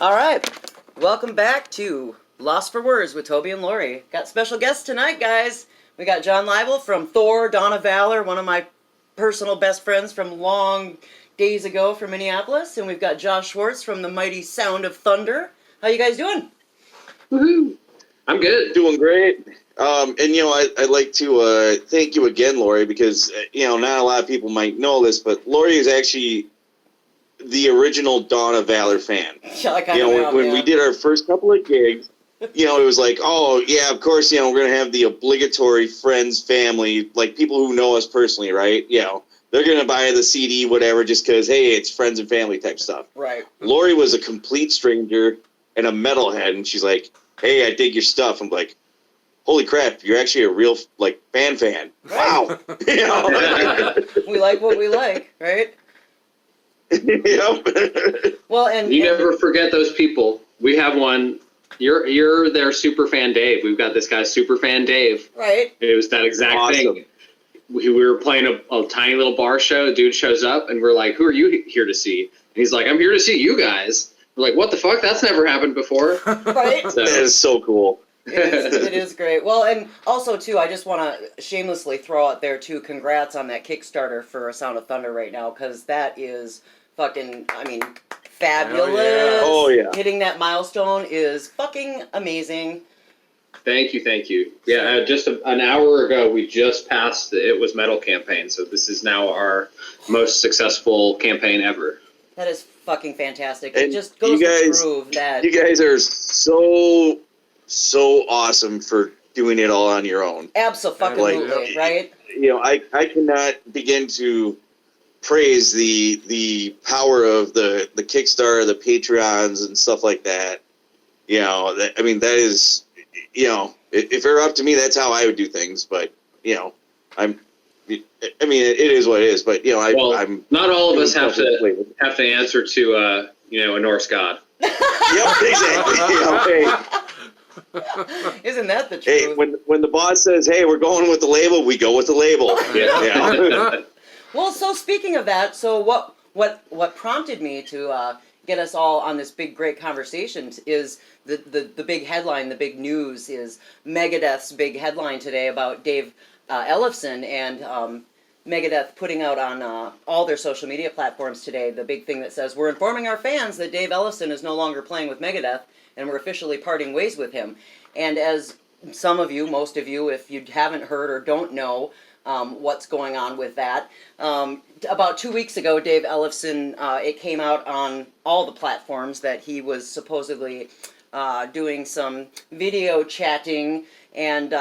All right, welcome back to Lost for Words with Toby and Lori. Got special guests tonight, guys. We got John Leibel from Thor, Dawn of Valor, one of my personal best friends from long days ago from Minneapolis, and we've got Josh Schwartz from the mighty Sound of Thunder. How you guys doing? Woohoo! I'm good. Doing great. I'd like to thank you again, Lori, because, not a lot of people might know this, but Lori is actually the original Dawn of Valor fan. When we did our first couple of gigs, it was like, oh, yeah, of course, we're going to have the obligatory friends, family, like people who know us personally, right? They're going to buy the CD, whatever, just because, hey, it's friends and family type stuff. Right. Lori was a complete stranger and a metalhead, and she's like, hey, I dig your stuff. I'm like, holy crap, you're actually a real, fan. Right. Wow. We like what we like, right? Yep. Well, and you never forget those people. We have one. You're their super fan Dave. We've got this guy, super fan Dave. Right. It was that exact thing. We were playing a tiny little bar show. A dude shows up, and we're like, who are you here to see? And he's like, I'm here to see you guys. We're like, what the fuck? That's never happened before. Right. That is so cool. It is great. Well, and also, too, I just want to shamelessly throw out there, too, congrats on that Kickstarter for Sound of Thunder right now, because that is fucking, fabulous. Oh, yeah. Hitting that milestone is fucking amazing. Thank you. Yeah, just an hour ago, we just passed the It Was Metal campaign, so this is now our most successful campaign ever. That is fucking fantastic. And it just goes to prove that... You guys are so awesome for doing it all on your own. Absolutely, right? I cannot begin to praise the power of the Kickstarter, the Patreons, and stuff like that. That is, if it were up to me, that's how I would do things. But it is what it is. But I'm not all of us have to answer to a Norse god. Yep, exactly. Isn't that the truth? Hey, when the boss says, "Hey, we're going with the label," we go with the label. Yeah. Well, so speaking of that, so what prompted me to get us all on this big, great conversation is the big headline, the big news is Megadeth's big headline today about Dave Ellefson and Megadeth putting out on all their social media platforms today the big thing that says, we're informing our fans that Dave Ellefson is no longer playing with Megadeth and we're officially parting ways with him. And as some of you, most of you, if you haven't heard or don't know what's going on with that, about 2 weeks ago, Dave Ellefson, it came out on all the platforms that he was supposedly doing some video chatting and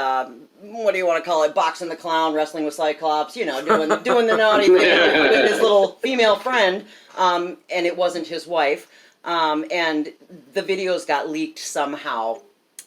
what do you want to call it? Boxing the clown, wrestling with Cyclops, doing the naughty thing with his little female friend, and it wasn't his wife. And the videos got leaked somehow,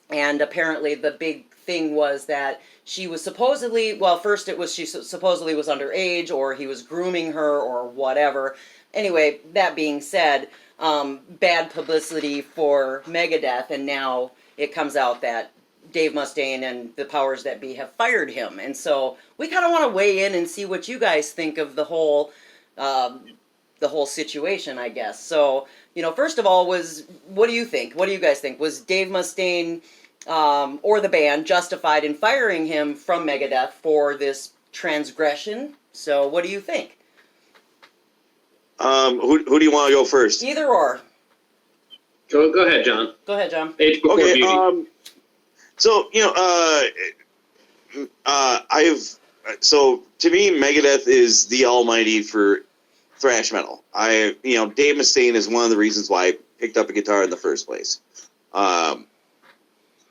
and apparently the big thing was that she was supposedly, first it was she supposedly was underage, or he was grooming her, or whatever. Anyway, that being said, bad publicity for Megadeth, and now it comes out that Dave Mustaine and the powers that be have fired him. And so we kind of want to weigh in and see what you guys think of the whole situation, I guess. So, first of all, what do you think? What do you guys think? Was Dave Mustaine or the band justified in firing him from Megadeth for this transgression? So what do you think? Who do you want to go first? Either or. Go ahead, John. Go ahead, John. Age before beauty. To me, Megadeth is the almighty for thrash metal. Dave Mustaine is one of the reasons why I picked up a guitar in the first place.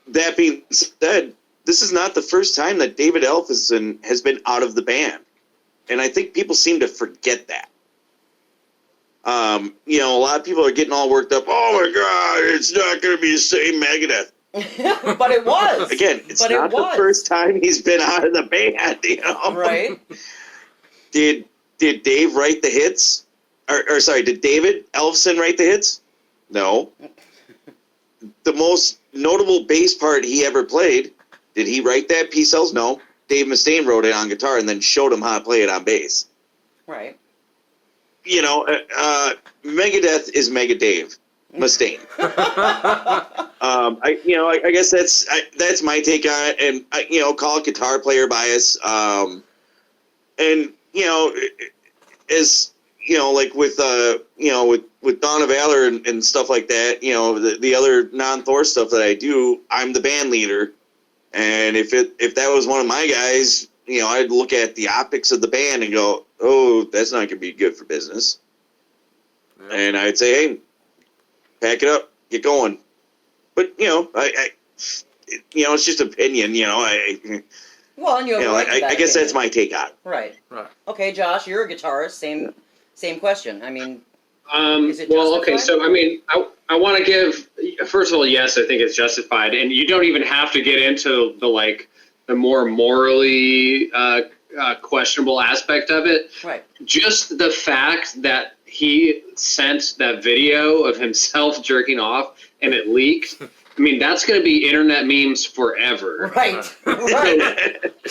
That being said, this is not the first time that David Ellefson has been out of the band. And I think people seem to forget that. A lot of people are getting all worked up. Oh my God, it's not going to be the same Megadeth. But it was. Again, it's not the first time he's been out of the band, Right. Did Dave write the hits? Did David Ellefson write the hits? No. The most notable bass part he ever played, did he write that? Peace Sells? No. Dave Mustaine wrote it on guitar and then showed him how to play it on bass. Right. Megadeth is Mega Dave. Mustaine. I guess that's my take on it, and call it guitar player bias. And as like with Dawn of Valor and stuff like that, the other non-Thor stuff that I do, I'm the band leader, and if that was one of my guys, I'd look at the optics of the band and go, oh, that's not going to be good for business. Yeah. And I'd say, hey, pack it up, get going. But it's just opinion. Well, and I guess that's my take on it. Right. Okay, Josh, you're a guitarist. Same question. I mean, is it well, justified? okay. So I mean, I want to give, first of all, yes, I think it's justified, and you don't even have to get into the more morally questionable aspect of it. Right. Just the fact that he sent that video of himself jerking off and it leaked. I mean, that's going to be internet memes forever. Right.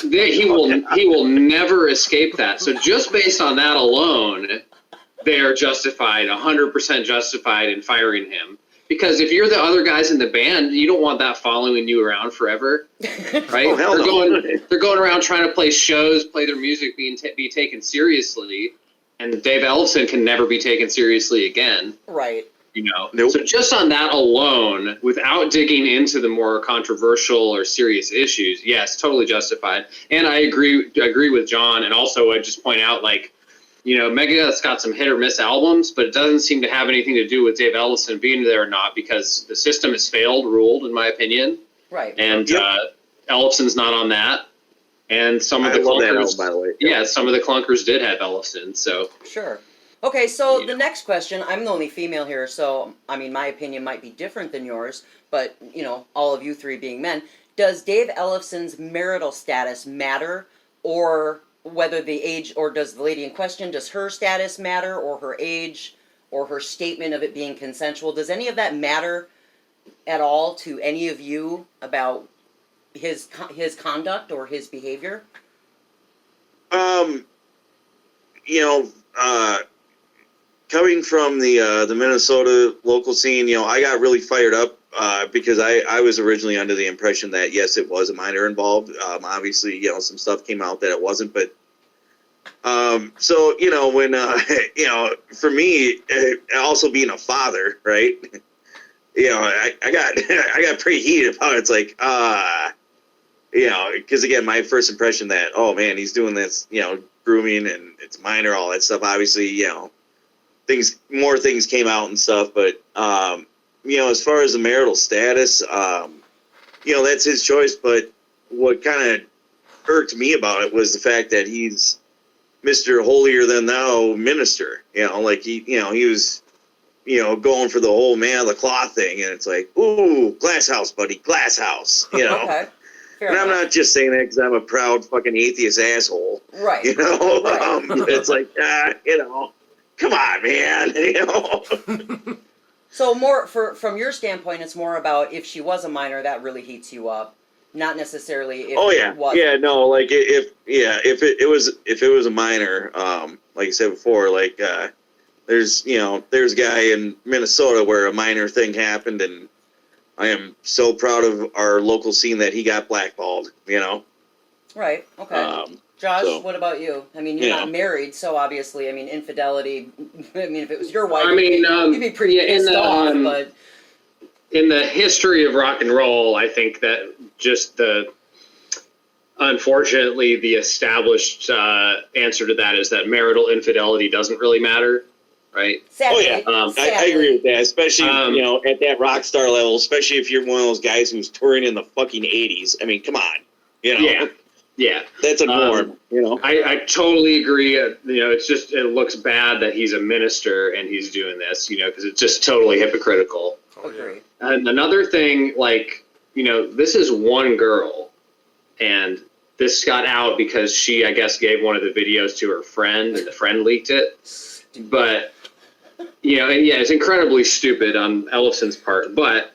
He will never escape that. So just based on that alone, they are justified, 100% justified in firing him. Because if you're the other guys in the band, you don't want that following you around forever, right? Oh, hell they're going around trying to play shows, play their music, be taken seriously, and Dave Ellefson can never be taken seriously again. Right. Nope. So just on that alone, without digging into the more controversial or serious issues, yes, totally justified. And I agree with John. And also, I just point out, Megadeth's got some hit or miss albums, but it doesn't seem to have anything to do with Dave Ellefson being there or not, because the system has ruled, in my opinion. Right. And Ellefson's not on that. And some of the clunkers, by the way. Yeah, some of the clunkers did have Ellefson. So sure. Okay, so the next question, I'm the only female here, so, I mean, my opinion might be different than yours, but, all of you three being men, does Dave Ellefson's marital status matter, or whether the age, or does the lady in question, does her status matter, or her age, or her statement of it being consensual? Does any of that matter at all to any of you about his conduct or his behavior? Coming from the Minnesota local scene, I got really fired up because I was originally under the impression that, yes, it was a minor involved. Obviously, some stuff came out that it wasn't. But so, when, for me, also being a father, right, I got pretty heated about it. It's like, because, again, my first impression that, oh, man, he's doing this, grooming and it's minor, all that stuff. Obviously, more things came out and stuff, but as far as the marital status, that's his choice. But what kind of irked me about it was the fact that he's Mr. Holier Than Thou minister. He was, going for the whole man of the cloth thing, and it's like, ooh, glass house, buddy, glass house. Okay. And I'm not just saying that because I'm a proud fucking atheist asshole. Right. Right. It's like, come on, man. So more from your standpoint, it's more about if she was a minor, that really heats you up, not necessarily if it wasn't. Yeah, no, like if it was a minor, like I said before, there's a guy in Minnesota where a minor thing happened, and I am so proud of our local scene that he got blackballed. Right. Okay. Josh, what about you? I mean, you're not married, so obviously, I mean, infidelity. I mean, if it was your wife, you'd be pretty pissed off. But in the history of rock and roll, I think that just unfortunately, the established answer to that is that marital infidelity doesn't really matter, right? Sadly, I agree with that, especially at that rock star level, especially if you're one of those guys who's touring in the fucking 80s. I mean, come on, Yeah, that's a norm. I totally agree. It looks bad that he's a minister and he's doing this, because it's just totally hypocritical. Agree. And another thing, this is one girl, and this got out because she, I guess, gave one of the videos to her friend, and the friend leaked it. But it's incredibly stupid on Ellefson's part. But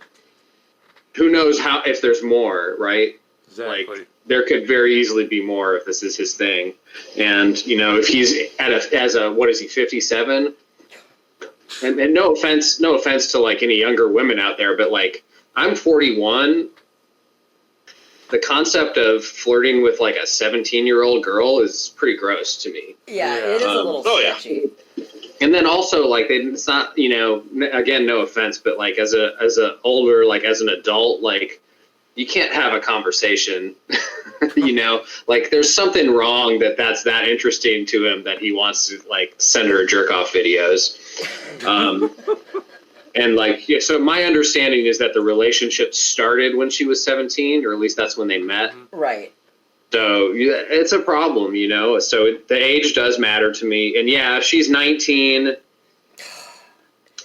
who knows if there's more, right? Exactly. There could very easily be more if this is his thing. And, if he's what is he, 57? And no offense to like any younger women out there, but like I'm 41. The concept of flirting with like a 17-year-old girl is pretty gross to me. Yeah, it is a little sketchy. And then also like it's not, again, no offense, but like as a older, like as an adult, like you can't have a conversation, like there's something wrong that's that interesting to him that he wants to like send her jerk off videos. And like, yeah, so my understanding is that the relationship started when she was 17, or at least that's when they met. Right. So it's a problem, so the age does matter to me. And yeah, if she's 19,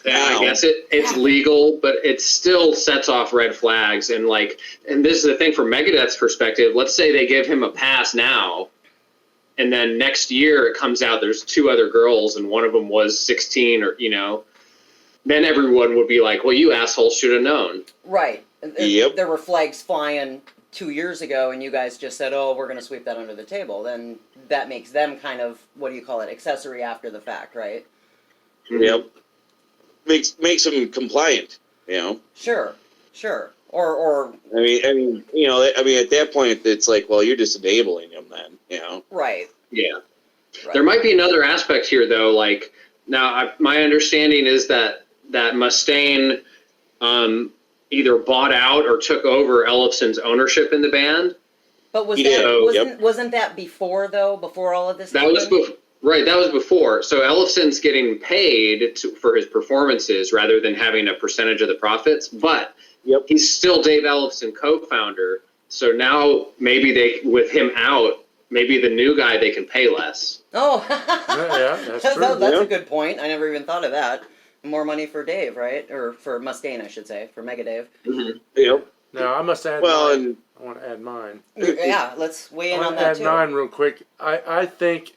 I guess it's legal, but it still sets off red flags. And this is the thing from Megadeth's perspective. Let's say they give him a pass now, and then next year it comes out there's 2 other girls and one of them was 16, or then everyone would be like, well, you assholes should have known. Right. Yep. There were flags flying 2 years ago, and you guys just said, oh, we're going to sweep that under the table. Then that makes them kind of, what do you call it, accessory after the fact, right? Yep. Makes them compliant, Sure. Or I mean, at that point, it's like, well, you're just enabling them then, Right. Yeah. Right. There might be another aspect here, though. Like, now, my understanding is that Mustaine either bought out or took over Ellefson's ownership in the band. But wasn't that before, though? Before all of this happened? That was before. So Ellefson's getting paid for his performances rather than having a percentage of the profits. But he's still Dave Ellefson co-founder. So now maybe with him out, maybe the new guy they can pay less. Oh, that's true. That's a good point. I never even thought of that. More money for Dave, right? Or for Mustaine, I should say, for Megadeth. Mm-hmm. Yep. Now, I must add mine. I want to add mine. Yeah, let's weigh in on that, too. I want to add mine real quick. I think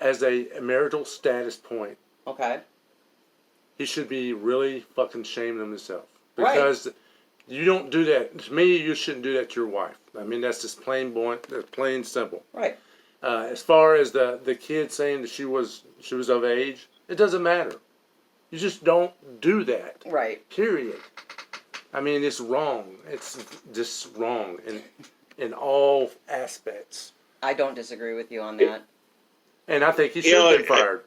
as a marital status point, okay, he should be really fucking ashamed of himself. Because you don't do that. To me, you shouldn't do that to your wife. I mean, that's just plain simple. Right. As far as the kid saying that she was of age, it doesn't matter. You just don't do that. Right. Period. I mean, it's wrong. It's just wrong in all aspects. I don't disagree with you on that. And I think he should have been fired.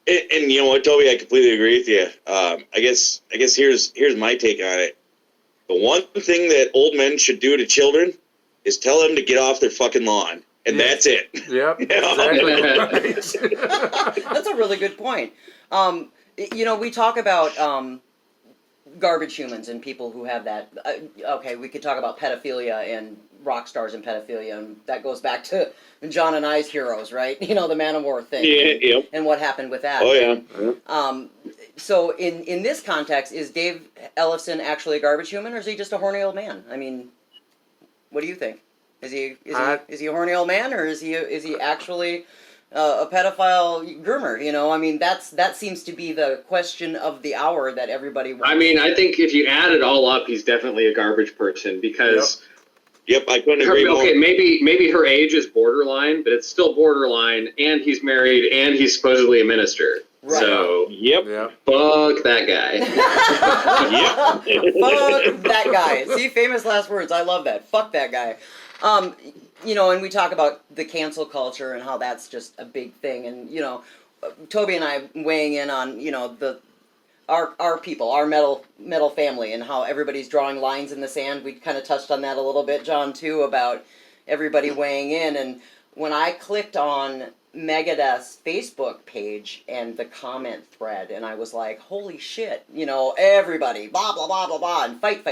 And you know what, Toby, I completely agree with you. I guess here's my take on it. The one thing that old men should do to children is tell them to get off their fucking lawn. And that's it. Yep, exactly right. That's a really good point. We talk about garbage humans and people who have that. Okay, we could talk about pedophilia and rock stars and pedophilia, and that goes back to John and I's heroes, right? The Manowar thing and what happened with that. Oh, yeah. So in this context, is Dave Ellefson actually a garbage human, or is he just a horny old man? I mean, what do you think? Is he a horny old man, or is he actually a pedophile groomer? I mean, that seems to be the question of the hour that everybody wants. I mean, I think if you add it all up, he's definitely a garbage person because. Yep, I couldn't agree more. Okay, maybe her age is borderline, but it's still borderline, and he's married, and he's supposedly a minister. Right. So, fuck that guy. Fuck that guy. See, famous last words. I love that. Fuck that guy. And we talk about the cancel culture and how that's just a big thing. And, Toby and I weighing in on, our people, our metal family, and how everybody's drawing lines in the sand. We kind of touched on that a little bit, John, too, about everybody weighing in. And when I clicked on Megadeth's Facebook page and the comment thread, and I was like, holy shit, everybody, blah, blah, blah, blah, blah, and fight,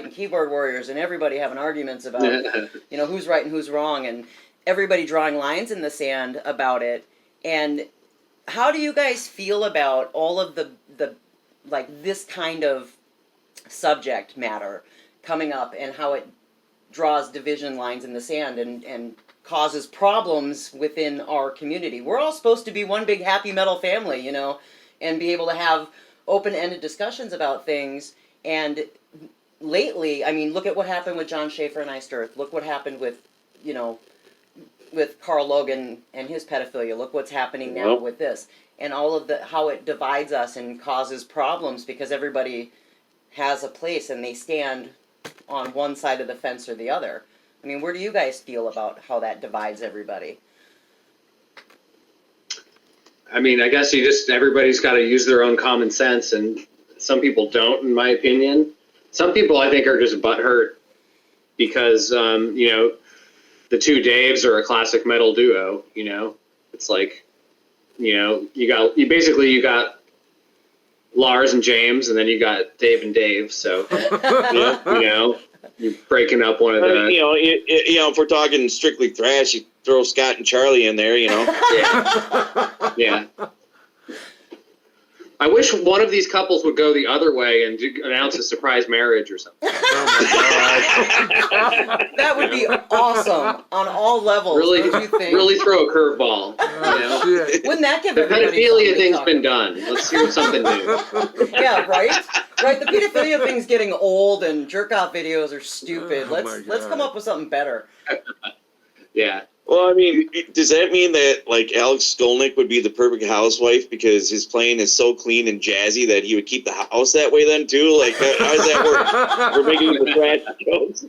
and keyboard warriors, and everybody having arguments about, who's right and who's wrong, and everybody drawing lines in the sand about it. And how do you guys feel about all of the this kind of subject matter coming up, and how it draws division lines in the sand and causes problems within our community? We're all supposed to be one big happy metal family, and be able to have open-ended discussions about things. And lately, I mean, look at what happened with John Schaefer and Iced Earth. Look what happened with Carl Logan and his pedophilia. Look what's happening now with this. and all of how it divides us and causes problems because everybody has a place and they stand on one side of the fence or the other. I mean, where do you guys feel about how that divides everybody? I mean, I guess everybody's got to use their own common sense, and some people don't, in my opinion. Some people, I think, are just butthurt because, the two Daves are a classic metal duo, It's like, you got Lars and James, and then you got Dave and Dave, so, you're breaking up one of the... if we're talking strictly thrash, you throw Scott and Charlie in there, Yeah. I wish one of these couples would go the other way and announce a surprise marriage or something. That would be awesome on all levels. Really, don't you think? really throw a curveball. Wouldn't that give the everybody pedophilia thing's been done. Let's hear something new. Yeah, right. Right. The pedophilia thing's getting old, and jerk off videos are stupid. Let's come up with something better. Yeah. Well, I mean, does that mean that, Alex Skolnick would be the perfect housewife because his playing is so clean and jazzy that he would keep the house that way then, too? How does that work? We're making the trash jokes.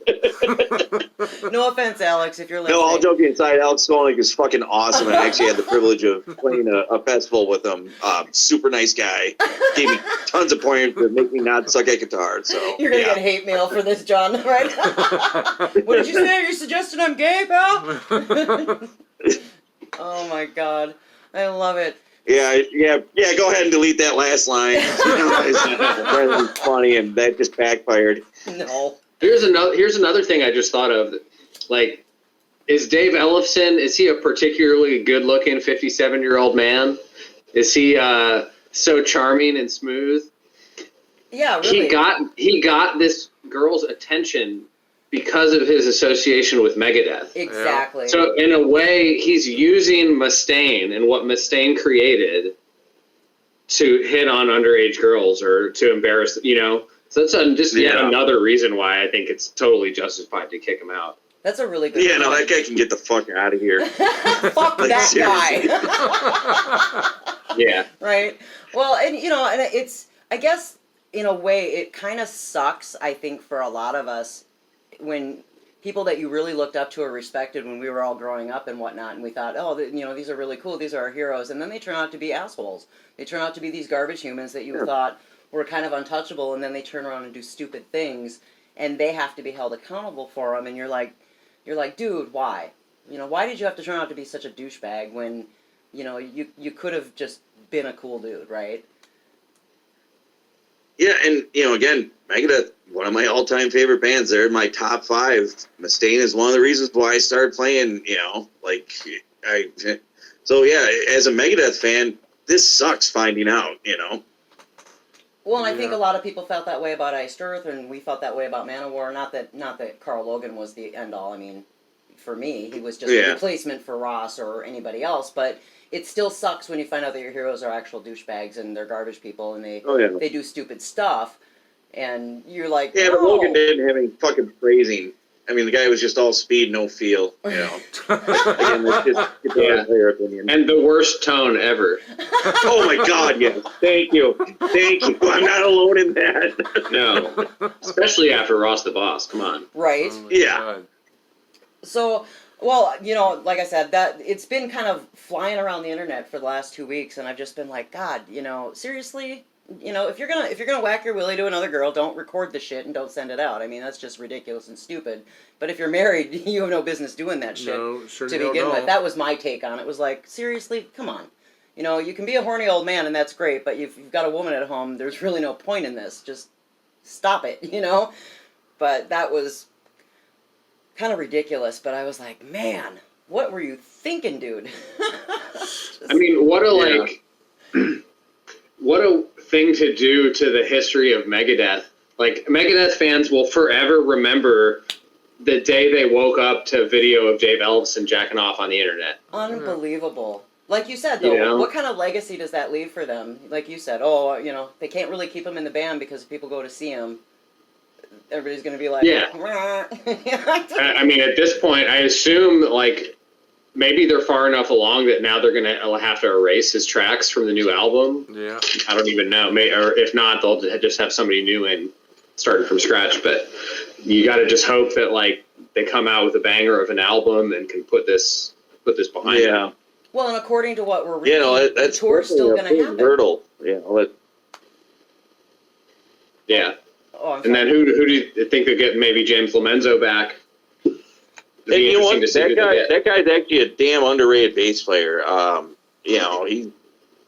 No offense, Alex, if you're listening. No, all joking aside, Alex Skolnick is fucking awesome, and I actually had the privilege of playing a festival with him. Super nice guy. Gave me tons of pointers to make me not suck at guitar, so... You're going to get hate mail for this, John, right? What did you say? You're suggesting I'm gay, pal? Oh my God, I love it. Yeah. Go ahead and delete that last line. It's funny, and that just backfired. No. Here's another thing I just thought of. Is Dave Ellefson? Is he a particularly good-looking 57-year-old man? Is he so charming and smooth? Yeah, really. He got this girl's attention because of his association with Megadeth. Exactly. So in a way, he's using Mustaine and what Mustaine created to hit on underage girls or to embarrass, So that's yet another reason why I think it's totally justified to kick him out. That's a really good point. No, that guy can get the fuck out of here. Fuck that guy. Yeah. Right. Well, and it's, I guess, in a way, it kind of sucks, I think, for a lot of us when people that you really looked up to or respected when we were all growing up and whatnot, and we thought, these are really cool, these are our heroes, and then they turn out to be assholes. They turn out to be these garbage humans that you thought were kind of untouchable, and then they turn around and do stupid things, and they have to be held accountable for them, and you're like, dude, why? Why did you have to turn out to be such a douchebag when, you could have just been a cool dude, right? Yeah, and, again, Megadeth, one of my all-time favorite bands. They're in my top 5. Mustaine is one of the reasons why I started playing, So, yeah, as a Megadeth fan, this sucks finding out, Well, and I think a lot of people felt that way about Iced Earth, and we felt that way about Manowar. Not that Carl Logan was the end-all. I mean, for me, he was just a replacement for Ross or anybody else, but... It still sucks when you find out that your heroes are actual douchebags and they're garbage people and they do stupid stuff, and you're like, yeah, but Logan didn't have any fucking phrasing. I mean, the guy was just all speed, no feel. Again, that's just player opinion. And the worst tone ever. Oh my God, yes. Thank you. I'm not alone in that. No, especially after Ross the Boss. Come on. Right. Oh yeah. God. So. Well, like I said, that it's been kind of flying around the internet for the last 2 weeks, and I've just been like, God, seriously, if you're gonna whack your willy to another girl, don't record the shit and don't send it out. I mean, that's just ridiculous and stupid. But if you're married, you have no business doing that shit to begin with. That was my take on it. It was like, seriously, come on. You can be a horny old man, and that's great, but if you've got a woman at home, there's really no point in this. Just stop it, But that was kind of ridiculous, but I was like, man, what were you thinking, dude? I mean, what a thing to do to the history of Megadeth. Megadeth fans will forever remember the day they woke up to a video of Dave Ellefson jacking off on the internet. Unbelievable. Like you said, though, what kind of legacy does that leave for them? Like you said, they can't really keep him in the band because if people go to see him, everybody's going to be like, I mean, at this point, I assume, maybe they're far enough along that now they're going to have to erase his tracks from the new album. Yeah. I don't even know. Or if not, they'll just have somebody new in starting from scratch. But you got to just hope that like they come out with a banger of an album and can put this behind them. Well, and according to what we're reading, the tour's still going to happen. Hurdle. Yeah. Oh, and then who do you think could get maybe James Lomenzo back? And you know what? That guy's actually a damn underrated bass player.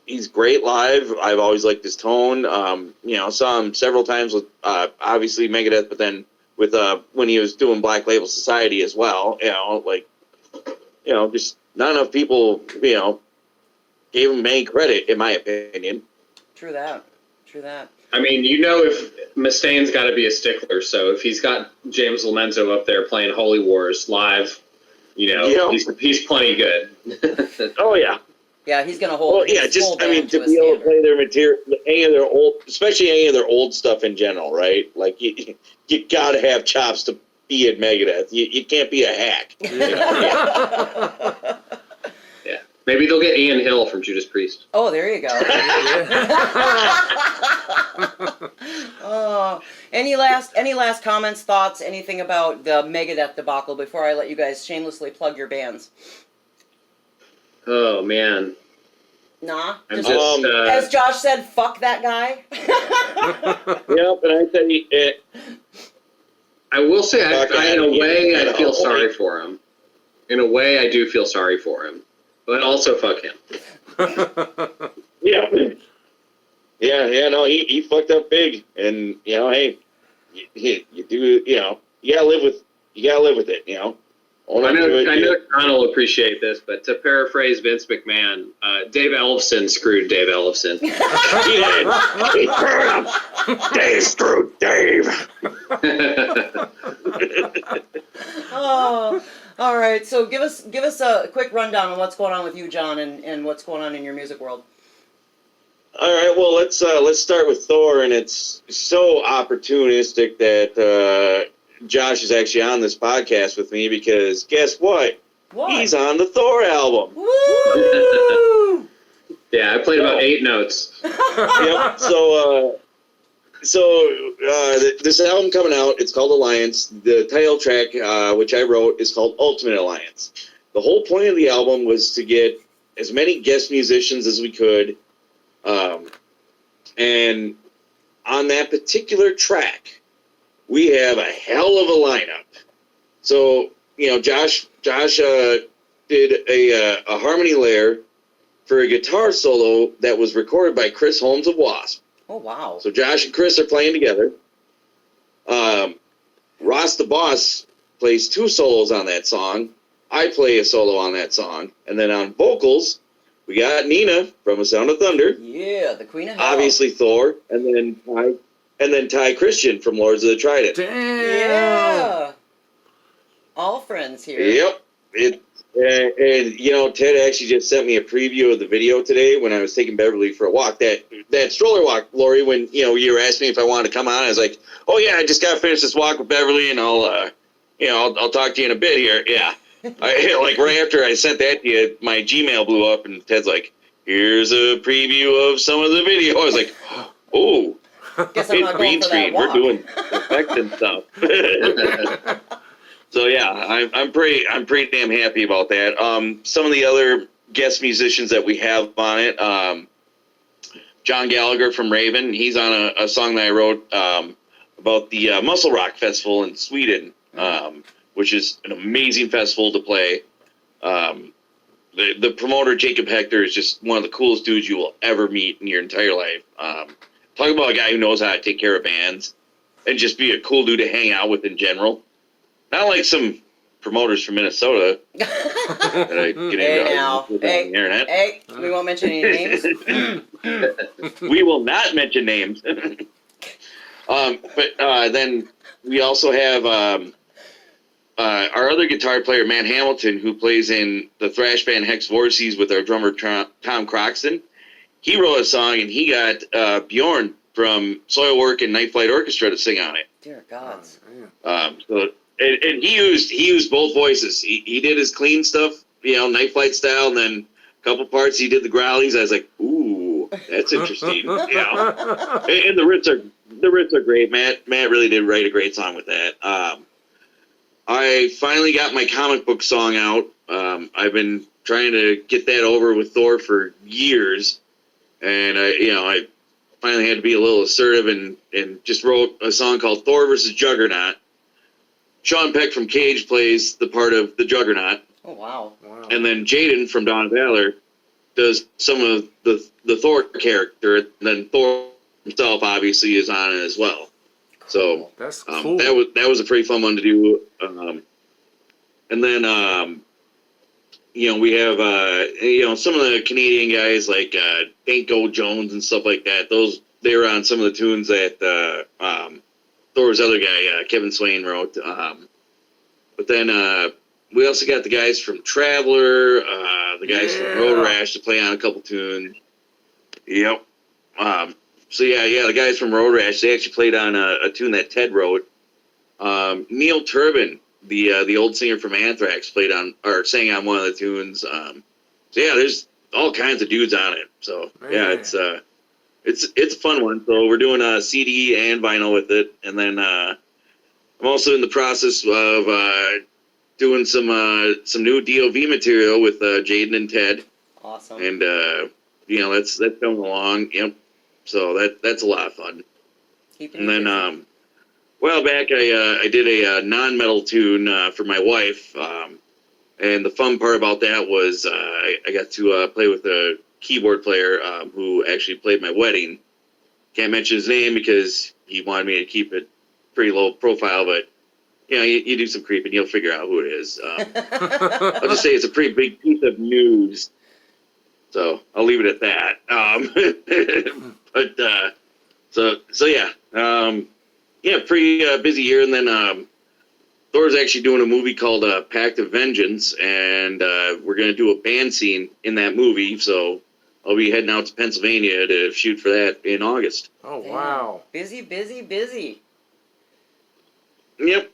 He's great live. I've always liked his tone. Saw him several times with obviously Megadeth, but then with when he was doing Black Label Society as well. Just not enough people gave him any credit, in my opinion. True that. I mean, if Mustaine's got to be a stickler, so if he's got James Lomenzo up there playing Holy Wars live, he's plenty good. Oh yeah. Yeah, he's gonna hold. Well, yeah, to be able to play their material, especially any of their old stuff in general, right? Like you gotta have chops to be at Megadeth. You can't be a hack. Yeah, maybe they'll get Ian Hill from Judas Priest. Oh, there you go. Any last comments, thoughts, anything about the Megadeth debacle before I let you guys shamelessly plug your bands? Oh man. Nah. As Josh said, fuck that guy. Yep, and I said I will say, in a way, I feel sorry for him. In a way, I do feel sorry for him, but also fuck him. Yeah. No, he fucked up big, and hey, you do, you gotta live with it, I know John will appreciate this, but to paraphrase Vince McMahon, Dave Ellefson screwed Dave Ellefson. He screwed him. Dave screwed Dave. Oh, all right. So give us a quick rundown on what's going on with you, John, and what's going on in your music world. All right. Well, let's start with Thor, and it's so opportunistic that Josh is actually on this podcast with me because guess what? What? He's on the Thor album. Woo! Yeah, I played about 8 notes. Yep. So this album coming out, it's called Alliance. The title track, which I wrote, is called Ultimate Alliance. The whole point of the album was to get as many guest musicians as we could, and on that particular track, we have a hell of a lineup. So, Josh did a harmony layer for a guitar solo that was recorded by Chris Holmes of Wasp. Oh, wow. So Josh and Chris are playing together. Ross the Boss plays 2 solos on that song. I play a solo on that song. And then on vocals, we got Nina from A Sound of Thunder. Yeah, the Queen of Hell. Obviously Thor. And then Ty Christian from Lords of the Trident. Damn. Yeah. All friends here. Yep. And Ted actually just sent me a preview of the video today when I was taking Beverly for a walk. That stroller walk, Lori, when you were asking me if I wanted to come on, I was like, "Oh yeah, I just got to finish this walk with Beverly, and I'll talk to you in a bit here." Yeah. Right after I sent that to you, my Gmail blew up, and Ted's like, "Here's a preview of some of the video." I was like, "Oh, guess I'm not going green for screen. That walk. We're doing effects and stuff." So yeah, I'm pretty damn happy about that. Some of the other guest musicians that we have on it, John Gallagher from Raven, he's on a song that I wrote about the Muscle Rock Festival in Sweden, which is an amazing festival to play. The promoter Jacob Hector is just one of the coolest dudes you will ever meet in your entire life. Talk about a guy who knows how to take care of bands and just be a cool dude to hang out with in general. Not like some promoters from Minnesota that I get into with on the internet. Hey, we won't mention any names. We will not mention names. But then we also have our other guitar player, Matt Hamilton, who plays in the thrash band Hex Vorces with our drummer, Tom Croxton. He wrote a song, and he got Bjorn from Soilwork and Night Flight Orchestra to sing on it. Dear gods. And he used both voices. He did his clean stuff Night Flight style, and then a couple parts he did the growlings. I was like, ooh, that's interesting. Yeah, and the riffs are great. Matt really did write a great song with that. I finally got my comic book song out. I've been trying to get that over with Thor for years, and I finally had to be a little assertive and just wrote a song called Thor versus Juggernaut. Sean Peck from Cage plays the part of the Juggernaut. Oh, wow. And then Jaden from Dawn of Valor does some of the Thor character, and then Thor himself obviously is on it as well. So that's cool. That was a pretty fun one to do. And then we have some of the Canadian guys like Danko Jones and stuff like that. They were on some of the tunes that Thor's other guy Kevin Swain wrote. But then we also got the guys from Traveler, the guys from Road Rash to play on a couple tunes. Yep. The guys from Road Rash, they actually played on a tune that Ted wrote. Neil Turbin, the old singer from Anthrax, sang on one of the tunes. There's all kinds of dudes on it. So it's a fun one. So we're doing a CD and vinyl with it, and then I'm also in the process of doing some new DOV material with Jaden and Ted. Awesome. And that's going along. Yep. So that's a lot of fun. And then a while back I did a non-metal tune for my wife, and the fun part about that was I got to play with a keyboard player who actually played my wedding. Can't mention his name because he wanted me to keep it pretty low profile, but you do some creeping, you'll figure out who it is. I'll just say it's a pretty big piece of news, so I'll leave it at that. Pretty busy year, and then Thor's actually doing a movie called Pact of Vengeance, and we're going to do a band scene in that movie, so I'll be heading out to Pennsylvania to shoot for that in August. Oh, wow. Busy, busy, busy. Yep.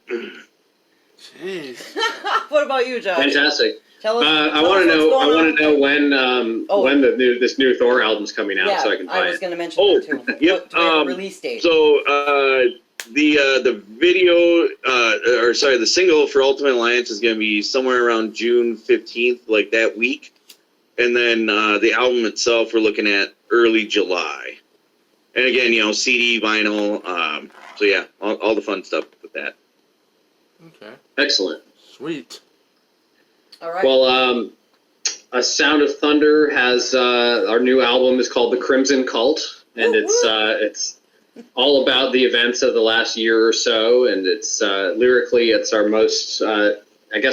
Jeez. What about you, Josh? Fantastic. Tell us. I want to know when this new Thor album's coming out, so I can buy it. I was going to mention that too. Yep. Release date. So the video, the single for Ultimate Alliance is going to be somewhere around June 15th, like that week, and then the album itself we're looking at early July. And again, CD, vinyl. All the fun stuff with that. Okay. Excellent. Sweet. All right. Well, A Sound of Thunder has our new album is called The Crimson Cult, and it's all about the events of the last year or so, and it's lyrically it's our most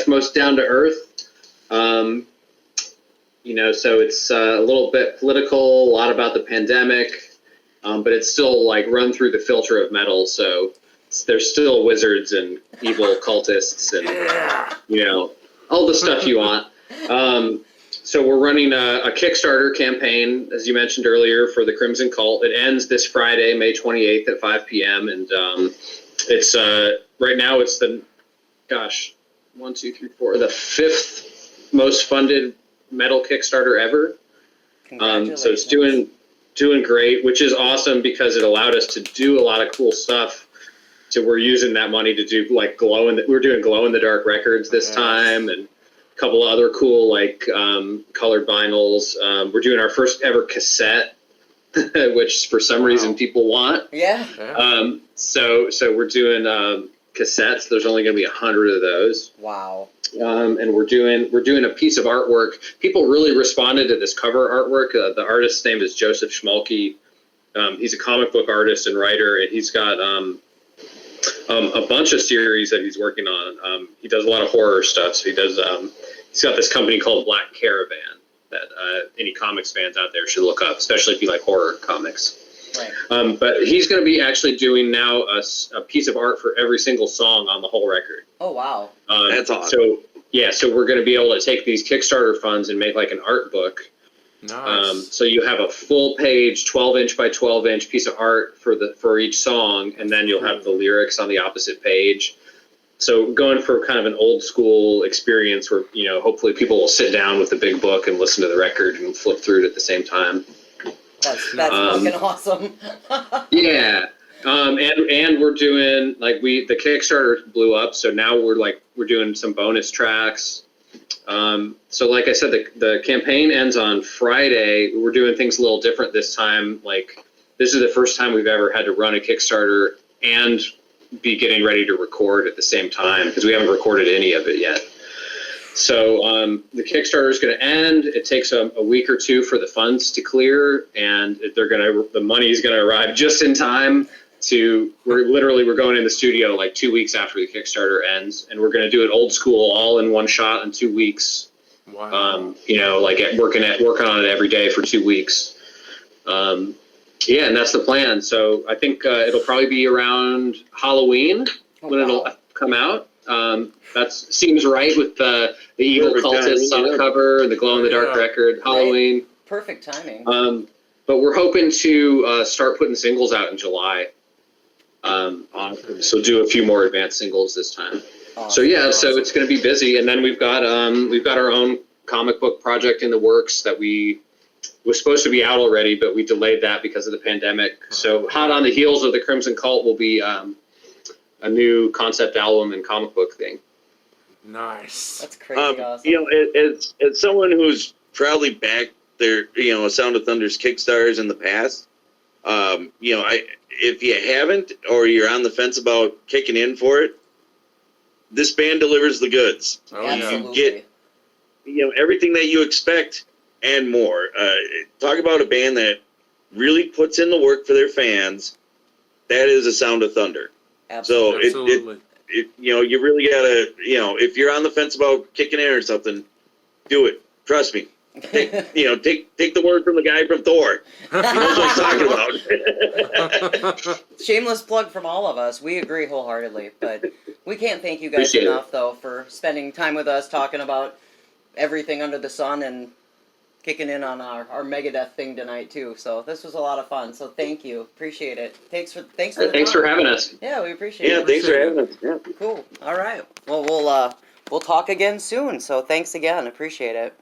most down to earth. So it's a little bit political, a lot about the pandemic, but it's still like run through the filter of metal, so there's still wizards and evil cultists and all the stuff you want. So we're running a Kickstarter campaign, as you mentioned earlier, for the Crimson Cult. It ends this Friday, May 28th at 5 p.m. And it's right now it's the 5th most funded metal Kickstarter ever. So it's doing great, which is awesome because it allowed us to do a lot of cool stuff. So we're using that money to do like we're doing glow in the dark records this time, and a couple of other cool colored vinyls. We're doing our first ever cassette, which for some reason people want. Yeah. So we're doing cassettes. There's only going to be 100 of those. Wow. And we're doing a piece of artwork. People really responded to this cover artwork. The artist's name is Joseph Schmalke. He's a comic book artist and writer, and he's got a bunch of series that he's working on. He does a lot of horror stuff. So he's got this company called Black Caravan that any comics fans out there should look up, especially if you like horror comics. Right. But he's going to be actually doing now a piece of art for every single song on the whole record. Oh, wow. That's awesome. So we're going to be able to take these Kickstarter funds and make like an art book. Nice. So you have a full page, 12-inch by 12-inch piece of art for each song, and then you'll have the lyrics on the opposite page. So going for kind of an old school experience where, hopefully people will sit down with the big book and listen to the record and flip through it at the same time. That's fucking awesome. Yeah. And we're doing the Kickstarter blew up, so now we're doing some bonus tracks. So like I said, the campaign ends on Friday. We're doing things a little different this time. Like, this is the first time we've ever had to run a Kickstarter and be getting ready to record at the same time, because we haven't recorded any of it yet. So the Kickstarter is going to end. It takes a week or two for the funds to clear, and the money is going to arrive just in time we're going in the studio like 2 weeks after the Kickstarter ends, and we're going to do it old school, all in one shot in 2 weeks. Wow. Working on it every day for 2 weeks. Yeah, and that's the plan. So I think it'll probably be around Halloween when it'll come out. That seems right with the Evil Cultists on the cover and the glow in the dark record. Halloween. Right. Perfect timing. But we're hoping to start putting singles out in July. So do a few more advanced singles this time. So so it's going to be busy, and then we've got our own comic book project in the works that was supposed to be out already, but we delayed that because of the pandemic. So hot on the heels of the Crimson Cult will be a new concept album and comic book thing. Nice. That's crazy awesome. As someone who's probably backed their Sound of Thunder's Kickstarters in the past, if you haven't, or you're on the fence about kicking in for it, this band delivers the goods. Oh, Absolutely. You get everything that you expect and more. Talk about a band that really puts in the work for their fans. That is a Sound of Thunder. Absolutely. So you really gotta, if you're on the fence about kicking in or something, do it. Trust me. Take the word from the guy from Thor. He knows what he's talking about. Shameless plug from all of us. We agree wholeheartedly, but we can't thank you guys Appreciate enough though for spending time with us, talking about everything under the sun and kicking in on our Megadeth thing tonight too. So this was a lot of fun. So thank you. Appreciate it. Thanks for having us. Yeah, we appreciate it. Yeah, thanks for having us. Yeah. Cool. All right. Well, we'll talk again soon. So thanks again. Appreciate it.